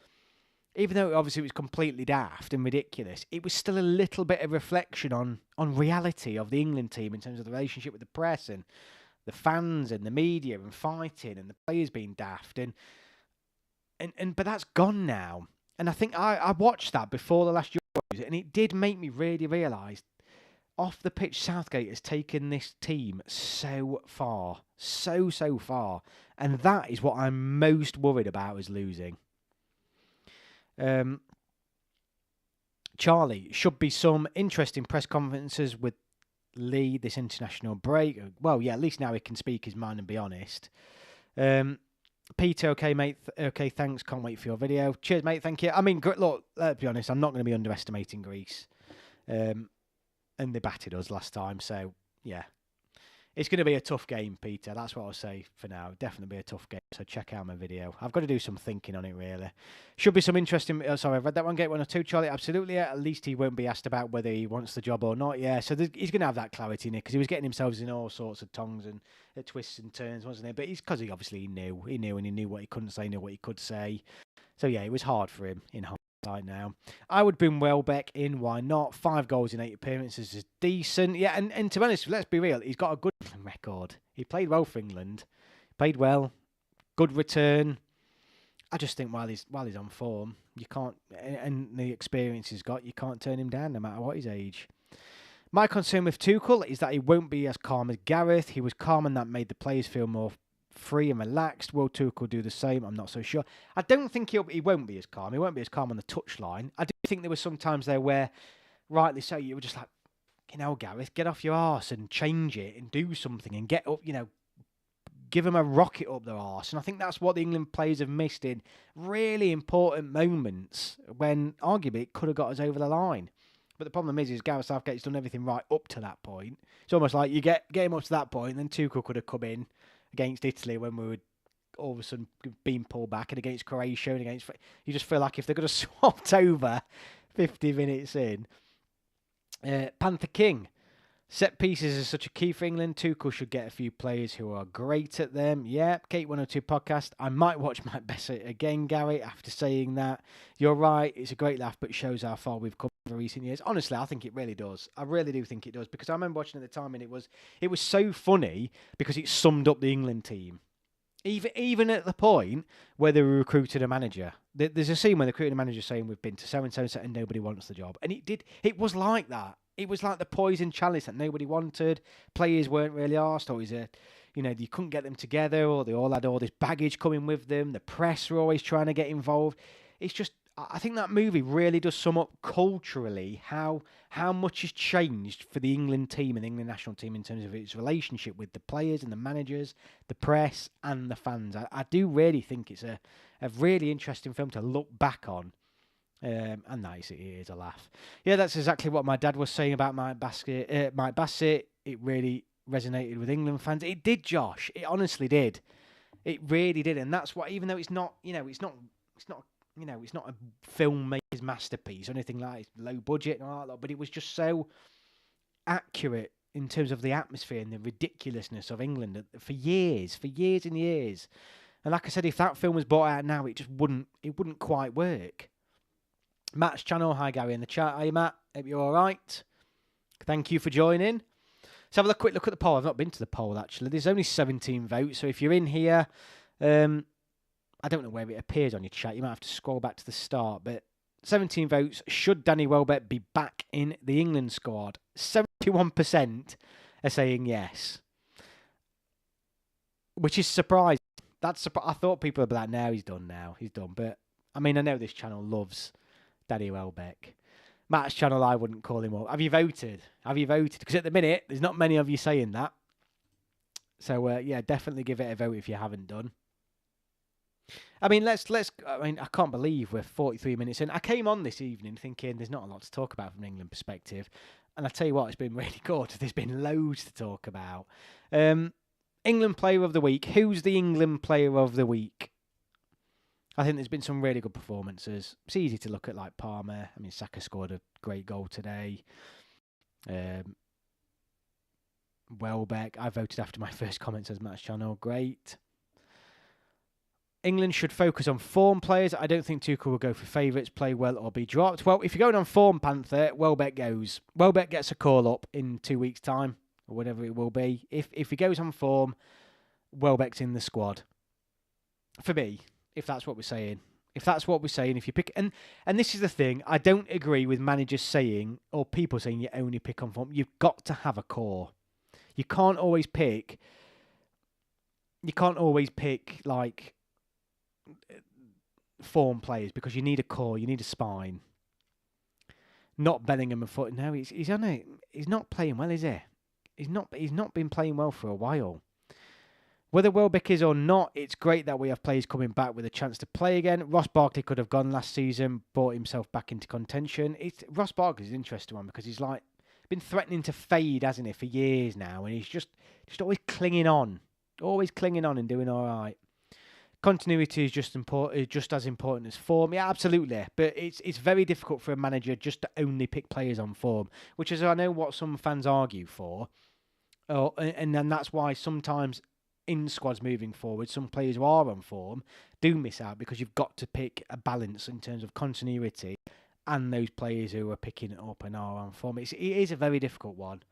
Speaker 1: even though obviously it was completely daft and ridiculous, it was still a little bit of reflection on reality of the England team in terms of the relationship with the press and the fans and the media and fighting and the players being daft. But that's gone now. And I think I watched that before the last Euros, and it did make me really realise, off the pitch, Southgate has taken this team so far. So far. And that is what I'm most worried about, is losing. Charlie, should be some interesting press conferences with Lee this international break. Well, yeah, at least now he can speak his mind and be honest. Peter, okay, mate. Okay, thanks. Can't wait for your video. Cheers, mate. Thank you. I mean, look, let's be honest. I'm not going to be underestimating Greece. And they battered us last time. So, yeah. It's going to be a tough game, Peter. That's what I'll say for now. Definitely be a tough game. So check out my video. I've got to do some thinking on it, really. Should be some interesting... sorry, I've read that one. Get 1 or 2, Charlie. Absolutely. Yeah. At least he won't be asked about whether he wants the job or not. Yeah, so he's going to have that clarity in it, because he was getting himself in all sorts of tongues and twists and turns, wasn't he? But it's because he obviously knew. He knew, and he knew what he couldn't say, knew what he could say. So, yeah, it was hard for him in hindsight now. I would bring Welbeck in. Why not? 5 goals in 8 appearances is decent. Yeah, and to be honest, let's be real. He's got a good record. He played well for England. Played well. Good return. I just think while he's on form, you can't, and the experience he's got, you can't turn him down no matter what his age. My concern with Tuchel is that he won't be as calm as Gareth. He was calm and that made the players feel more free and relaxed. Will Tuchel do the same? I'm not so sure. I don't think he won't be as calm. He won't be as calm on the touchline. I do think there were some times there where, rightly so, you were just like, Gareth, get off your arse and change it and do something and get up, give them a rocket up their arse. And I think that's what the England players have missed in really important moments when arguably it could have got us over the line. But the problem is Gareth Southgate's done everything right up to that point. It's almost like you get him up to that point, and then Tuchel could have come in against Italy when we were all of a sudden being pulled back, and against Croatia, and against... You just feel like if they're going to swapped over 50 minutes in. Panther King. Set pieces is such a key for England. Tuchel should get a few players who are great at them. Yeah, Kate 102 podcast. I might watch Mike Bassett again, Gary, after saying that. You're right, it's a great laugh, but it shows how far we've come over recent years. Honestly, I think it really does. I really do think it does, because I remember watching at the time and it was so funny because it summed up the England team. Even at the point where they recruited a manager. There's a scene where they recruited a manager saying we've been to so-and-so and nobody wants the job. And it was like that. It was like the poison chalice that nobody wanted. Players weren't really asked, or you couldn't get them together, or they all had all this baggage coming with them. The press were always trying to get involved. It's just, I think that movie really does sum up culturally how much has changed for the England team and the England national team in terms of its relationship with the players and the managers, the press and the fans. I do really think it's a really interesting film to look back on. And nice, it is a laugh. Yeah, that's exactly what my dad was saying about Mike Bassett. It really resonated with England fans. It did, Josh. It honestly did. It really did, and that's what. Even though it's not a filmmaker's masterpiece or anything like it, low budget and all that, but it was just so accurate in terms of the atmosphere and the ridiculousness of England for years and years. And like I said, if that film was brought out now, it wouldn't quite work. Matt's channel, hi Gary in the chat. Hi Matt, hope you're all right. Thank you for joining. Let's have a quick look at the poll. I've not been to the poll actually. There's only 17 votes, so if you're in here, I don't know where it appears on your chat. You might have to scroll back to the start, but 17 votes. Should Danny Welbeck be back in the England squad? 71% are saying yes, which is surprising. I thought people would be like, no, he's done now. He's done. But I mean, I know this channel loves Danny Welbeck. Matt's channel, I wouldn't call him up. Have you voted? Because at the minute, there's not many of you saying that. So, yeah, definitely give it a vote if you haven't done. I mean, I can't believe we're 43 minutes in. I came on this evening thinking there's not a lot to talk about from an England perspective. And I tell you what, it's been really good. There's been loads to talk about. England Player of the Week. Who's the England Player of the Week? I think there's been some really good performances. It's easy to look at like Palmer. I mean, Saka scored a great goal today. Welbeck. I voted after my first comment, says Matt's channel. Great. England should focus on form players. I don't think Tuchel will go for favourites, play well or be dropped. Well, if you're going on form, Panther, Welbeck goes. Welbeck gets a call up in 2 weeks' time, or whatever it will be. If he goes on form, Welbeck's in the squad. For me. If that's what we're saying. If you pick... And this is the thing. I don't agree with managers saying, or people saying you only pick on form. You've got to have a core. You can't always pick... like, form players, because you need a core. You need a spine. Not Bellingham and Foot. No, he's not playing well, is he? He's not been playing well for a while. Whether Welbeck is or not, it's great that we have players coming back with a chance to play again. Ross Barkley could have gone last season, brought himself back into contention. Ross Barkley's an interesting one because he's like been threatening to fade, hasn't he, for years now, and he's just always clinging on and doing all right. Continuity is just as important as form. Yeah, absolutely. But it's very difficult for a manager just to only pick players on form, which is I know what some fans argue for, and then that's why sometimes in squads moving forward, some players who are on form do miss out because you've got to pick a balance in terms of continuity and those players who are picking it up and are on form. It is a very difficult one.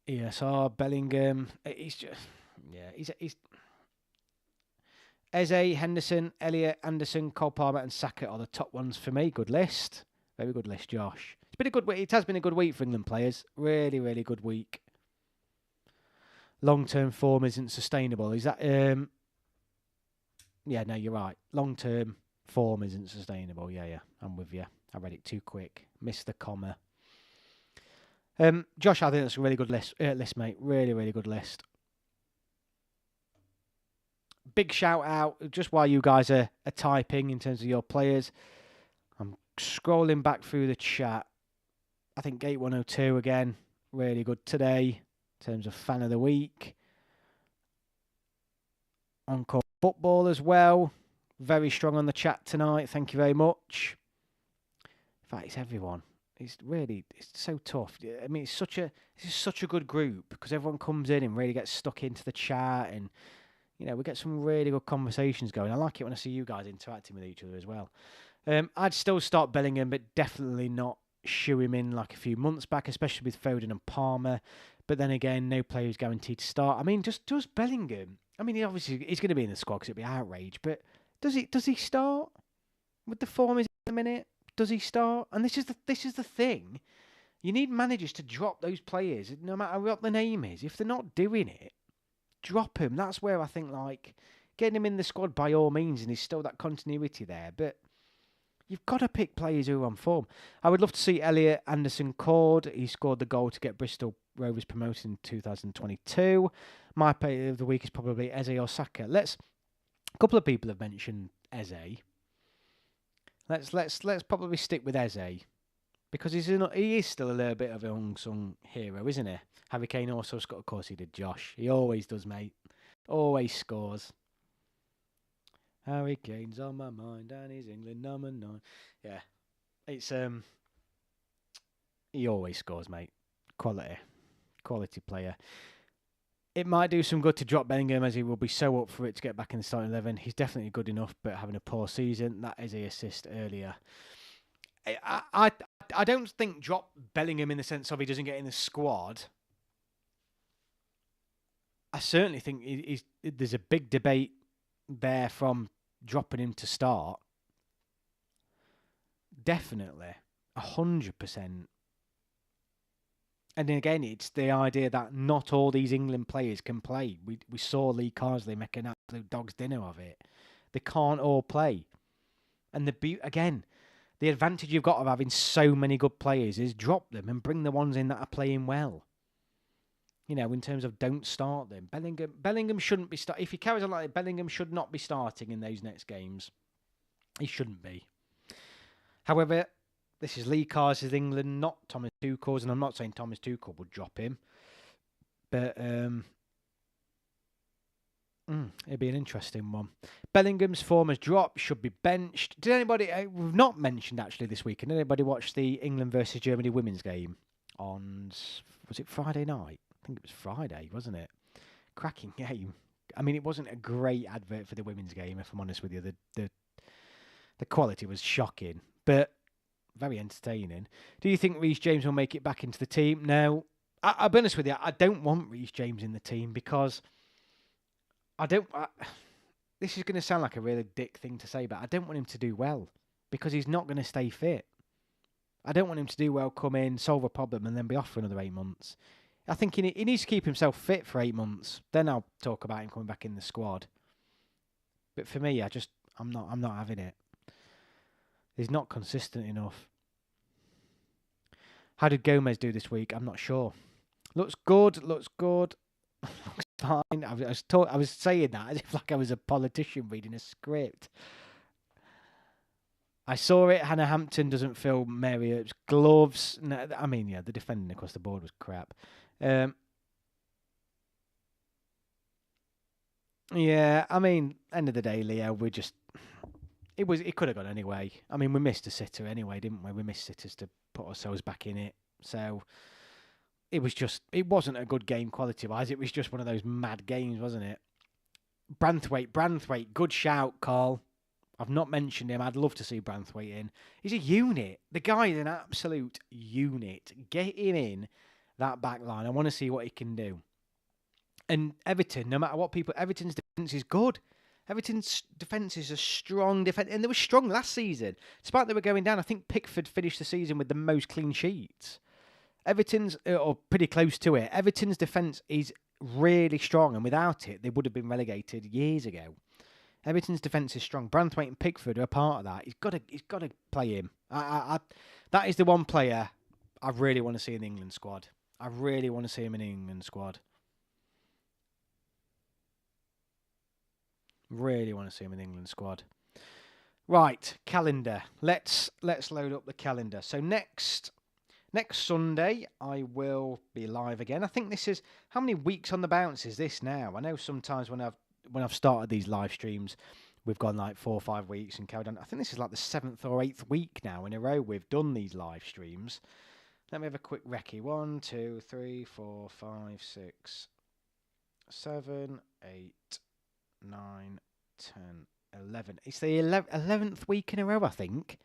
Speaker 1: ESR, Bellingham, he's just... Yeah, he's Eze, Henderson, Elliott, Anderson, Cole Palmer, and Saka are the top ones for me. Good list. Very good list, Josh. It's been a good week. It has been a good week for England players. Really, really good week. Long-term form isn't sustainable. Is that... Yeah, no, you're right. Long-term form isn't sustainable. Yeah, I'm with you. I read it too quick. Missed the comma. Josh, I think that's a really good list, mate. Really, really good list. Big shout out, just while you guys are typing in terms of your players. I'm scrolling back through the chat. I think Gate 102 again, really good today in terms of fan of the week. Encore Football as well. Very strong on the chat tonight. Thank you very much. In fact, it's everyone. It's so tough. I mean, it's such a good group because everyone comes in and really gets stuck into the chat, and we get some really good conversations going. I like it when I see you guys interacting with each other as well. I'd still start Bellingham, but definitely not shoe him in like a few months back, especially with Foden and Palmer. But then again, no player is guaranteed to start. I mean, just Bellingham. I mean, he's going to be in the squad because it'd be outrage. But does he start with the form he's in a minute? Does he start? And this is the thing. You need managers to drop those players, no matter what the name is. If they're not doing it, drop him. That's where I think getting him in the squad by all means, and there's still that continuity there. But you've got to pick players who are on form. I would love to see Elliott Anderson called. He scored the goal to get Bristol Rovers promoted in 2022. My player of the week is probably Eze or Saka. A couple of people have mentioned Eze. Let's probably stick with Eze because he is still a little bit of an unsung hero, isn't he? Harry Kane also scored. Of course he did, Josh. He always does, mate. Always scores. Harry Kane's on my mind and he's England number 9. Yeah, it's he always scores, mate. Quality player. It might do some good to drop Bellingham as he will be so up for it to get back in the starting 11. He's definitely good enough, but having a poor season, that is an assist earlier. I don't think drop Bellingham in the sense of he doesn't get in the squad. I certainly think there's a big debate there from dropping him to start. Definitely. 100%. And then again, it's the idea that not all these England players can play. We saw Lee Carsley make an absolute dog's dinner of it. They can't all play. And the advantage you've got of having so many good players is drop them and bring the ones in that are playing well. In terms of don't start them. Bellingham shouldn't be starting. If he carries on like that, Bellingham should not be starting in those next games. He shouldn't be. However, this is Lee Carsley's England, not Thomas Tuchel's, and I'm not saying Thomas Tuchel would drop him. But it'd be an interesting one. Bellingham's form has dropped, should be benched. Did anybody, we've not mentioned actually this weekend, did anybody watch the England versus Germany women's game on, was it Friday night? I think it was Friday, wasn't it? Cracking game. I mean, it wasn't a great advert for the women's game, if I'm honest with you. The quality was shocking, but very entertaining. Do you think Reece James will make it back into the team? No. I'll be honest with you, I don't want Reece James in the team because this is going to sound like a really dick thing to say, but I don't want him to do well because he's not going to stay fit. I don't want him to do well, come in, solve a problem, and then be off for another 8 months. I think he needs to keep himself fit for 8 months. Then I'll talk about him coming back in the squad. But for me, I'm not having it. He's not consistent enough. How did Gomez do this week? I'm not sure. Looks good. Looks fine. I was saying that as if like I was a politician reading a script. I saw it. Hannah Hampton doesn't fill Mary Earp's gloves. No, I mean, yeah, the defending across the board was crap. Yeah, I mean, end of the day, Leo, it could have gone anyway. I mean, we missed a sitter anyway, didn't we? We missed sitters to put ourselves back in it. So it wasn't a good game quality-wise. It was just one of those mad games, wasn't it? Branthwaite, good shout, Carl. I've not mentioned him. I'd love to see Branthwaite in. He's a unit. The guy is an absolute unit. Get him in that back line. I want to see what he can do. And Everton, no matter what Everton's defence is good. Everton's defence is a strong defence, and they were strong last season. Despite they were going down, I think Pickford finished the season with the most clean sheets. Everton's, or pretty close to it. Everton's defence is really strong, and without it, they would have been relegated years ago. Everton's defence is strong. Branthwaite and Pickford are a part of that. He's got to play him. That is the one player I really want to see in the England squad. I really want to see him in the England squad. Really want to see him in the England squad. Right, calendar. Let's load up the calendar. So next Sunday I will be live again. I think this is, how many weeks on the bounce is this now? I know sometimes when I've started these live streams, we've gone like 4 or 5 weeks and carried on. I think this is like the 7th or 8th week now in a row we've done these live streams. Let me have a quick recce. 1, 2, 3, 4, 5, 6, 7, 8, 9, 10, 11. It's the 11th week in a row, I think,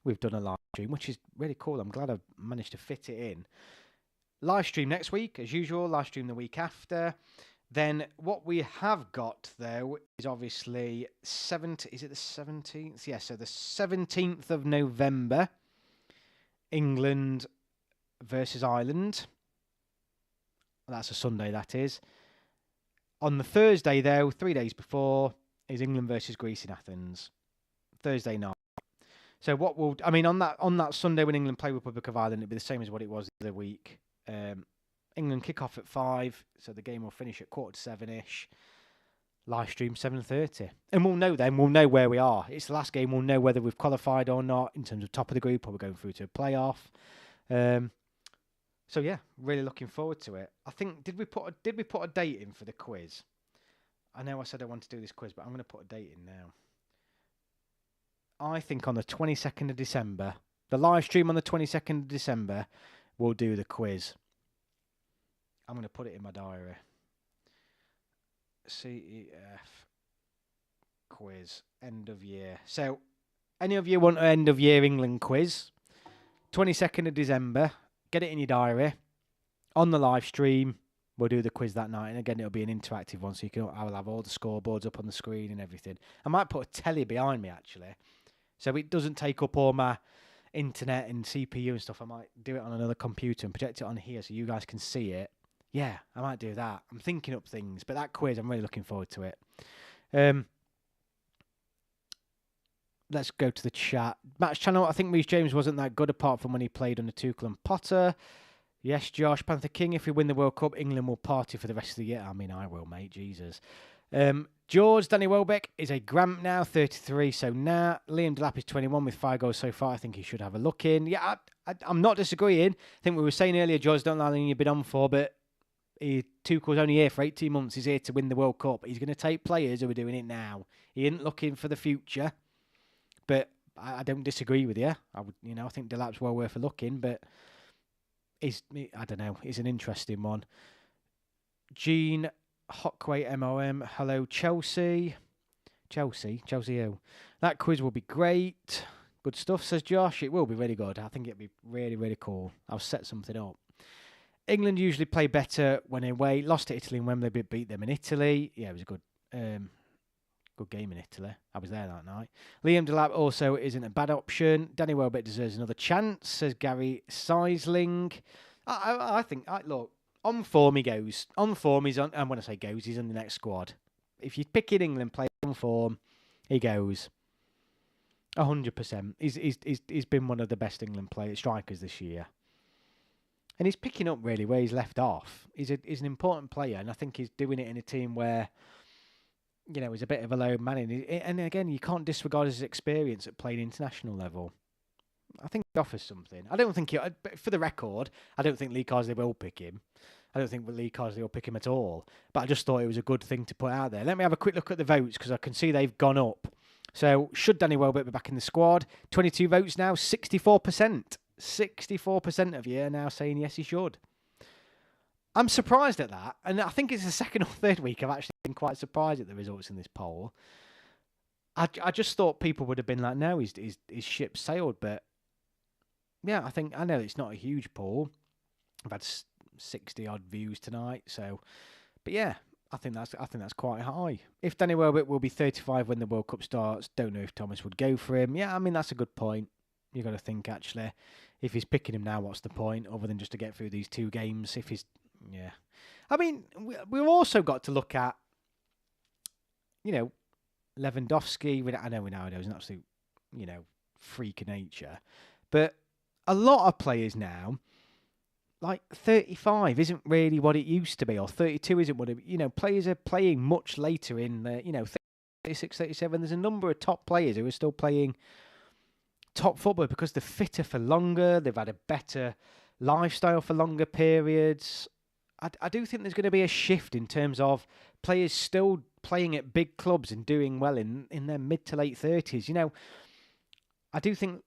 Speaker 1: we've done a live stream, which is really cool. I'm glad I've managed to fit it in. Live stream next week, as usual. Live stream the week after. Then what we have got, though, is obviously is it the 17th? Yeah, so the 17th of November, England versus Ireland. That's a Sunday, that is. On the Thursday, though, 3 days before, is England versus Greece in Athens. Thursday night. So on that Sunday when England play Republic of Ireland, it'll be the same as what it was the other week. England kick off at 5, so the game will finish at 6:45-ish. Live stream 7:30, and we'll know then. We'll know where we are. It's the last game. We'll know whether we've qualified or not in terms of top of the group, or we're going through to a playoff. So yeah, really looking forward to it. I think did we put a date in for the quiz? I know I said I want to do this quiz, but I'm going to put a date in now. I think on the 22nd of December, the live stream on the 22nd of December, we'll do the quiz. I'm going to put it in my diary. CEF quiz, end of year. So, any of you want an end of year England quiz? 22nd of December, get it in your diary. On the live stream, we'll do the quiz that night. And again, it'll be an interactive one, so I will have all the scoreboards up on the screen and everything. I might put a telly behind me, actually, so it doesn't take up all my internet and CPU and stuff. I might do it on another computer and project it on here so you guys can see it. Yeah, I might do that. I'm thinking up things, but that quiz, I'm really looking forward to it. Let's go to the chat. Match channel, I think Reece James wasn't that good apart from when he played under Tuchel and Potter. Yes, Josh, Panther King, if we win the World Cup, England will party for the rest of the year. I mean, I will, mate, Jesus. George, Danny Welbeck is a Gramp now, 33, so nah. Liam Delap is 21 with 5 goals so far. I think he should have a look in. Yeah, I'm not disagreeing. I think we were saying earlier, George, don't know how long you've been on for, but Tuchel's only here for 18 months. He's here to win the World Cup. He's going to take players who are doing it now. He isn't looking for the future, but I don't disagree with you. I think Delap's well worth a look in, but I don't know. He's an interesting one. Gene Hockway MOM. Hello, Chelsea. Chelsea who? That quiz will be great. Good stuff, says Josh. It will be really good. I think it'll be really, really cool. I'll set something up. England usually play better when away. Lost to Italy and Wembley, but beat them in Italy. Yeah, it was a good game in Italy. I was there that night. Liam Delap also isn't a bad option. Danny Welbeck deserves another chance, says Gary Seisling. I think, look, on form he goes. On form he's on, and when I say goes, he's in the next squad. If you pick in England, play on form, he goes. 100%. He's been one of the best England strikers this year. And he's picking up really where he's left off. He's an important player, and I think he's doing it in a team where, he's a bit of a low man. And again, you can't disregard his experience at playing international level. I think he offers something. I don't think for the record, I don't think Lee Carsley will pick him. I don't think Lee Carsley will pick him at all. But I just thought it was a good thing to put out there. Let me have a quick look at the votes because I can see they've gone up. So, should Danny Welbeck be back in the squad? 22 votes now, 64%. 64% of you are now saying yes, he should. I'm surprised at that, and I think it's the second or third week I've actually been quite surprised at the results in this poll. I just thought people would have been like, no, his ship sailed, but yeah, I know it's not a huge poll. I've had 60 odd views tonight, so, but yeah, I think that's quite high. If Danny Welbeck will be 35 when the World Cup starts, don't know if Thomas would go for him. Yeah, I mean that's a good point. You got to think actually, if he's picking him now, what's the point other than just to get through these 2 games? If he's, yeah, I mean we've also got to look at, you know, Lewandowski. I know Ronaldo is an absolute, you know, freak of nature, but a lot of players now, like 35 isn't really what it used to be, or 32 isn't what it, you know, players are playing much later in the, you know, 36, 37. There's a number of top players who are still playing top football because they're fitter for longer, they've had a better lifestyle for longer periods. I do think there's going to be a shift in terms of players still playing at big clubs and doing well in their mid to late 30s. You know, I do think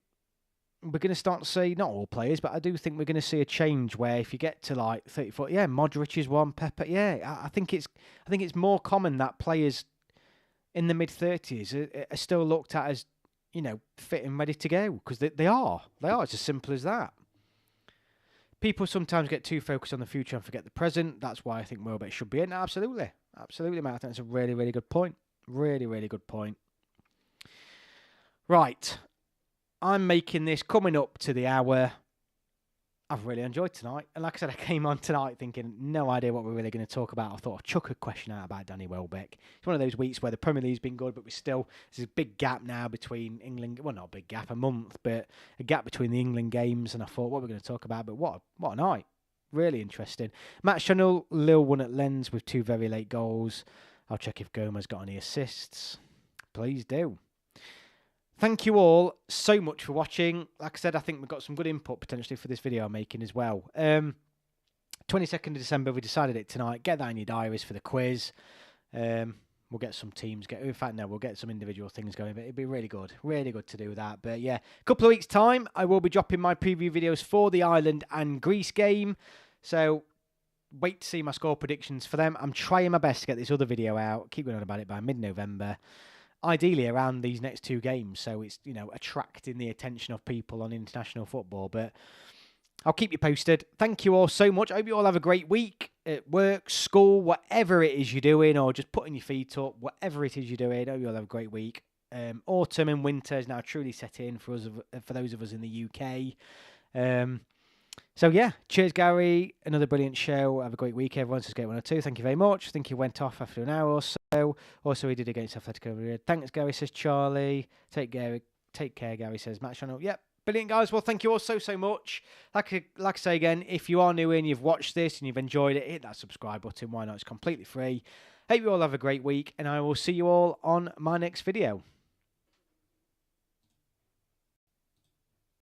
Speaker 1: we're going to start to see, not all players, but I do think we're going to see a change where if you get to like 34, yeah, Modric is one, Pepe, yeah, I think it's more common that players in the mid-30s are still looked at as, you know, fit and ready to go, because they are. It's as simple as that. People sometimes get too focused on the future and forget the present. That's why I think Welbeck should be in. Absolutely, mate. I think that's a really, really good point. Really, really good point. Right. I'm making this coming up to the hour. I've really enjoyed tonight. And like I said, I came on tonight thinking, no idea what we're really going to talk about. I thought I'd chuck a question out about Danny Welbeck. It's one of those weeks where the Premier League's been good, but there's a big gap now between England, well, not a big gap, a month, but a gap between the England games. And I thought, what are we going to talk about? But what a night. Really interesting. Match channel, Lille won at Lens with 2 very late goals. I'll check if Goma's got any assists. Please do. Thank you all so much for watching. Like I said, I think we've got some good input potentially for this video I'm making as well. 22nd of December, we decided it tonight. Get that in your diaries for the quiz. We'll get some teams. In fact, no, we'll get some individual things going, but it'd be really good to do that. But yeah, a couple of weeks' time, I will be dropping my preview videos for the Ireland and Greece game. So wait to see my score predictions for them. I'm trying my best to get this other video out. Keep going on about it by mid-November. Ideally around these next 2 games, so it's, you know, attracting the attention of people on international football. But I'll keep you posted. Thank you all so much. I hope you all have a great week at work, school, whatever it is you're doing, or just putting your feet up, whatever it is you're doing. I hope you all have a great week. Autumn and winter is now truly set in for us, for those of us in the UK. So yeah, cheers, Gary. Another brilliant show. Have a great week, everyone. Says Gate 102. Thank you very much. I think he went off after an hour or so. Also, he did against Atletico Madrid. Thanks, Gary, says Charlie. Take care, Gary, says Match Channel. Yep, brilliant, guys. Well, thank you all so much. Like I say again, if you are new in, you've watched this and you've enjoyed it, hit that subscribe button. Why not? It's completely free. Hope you all have a great week, and I will see you all on my next video.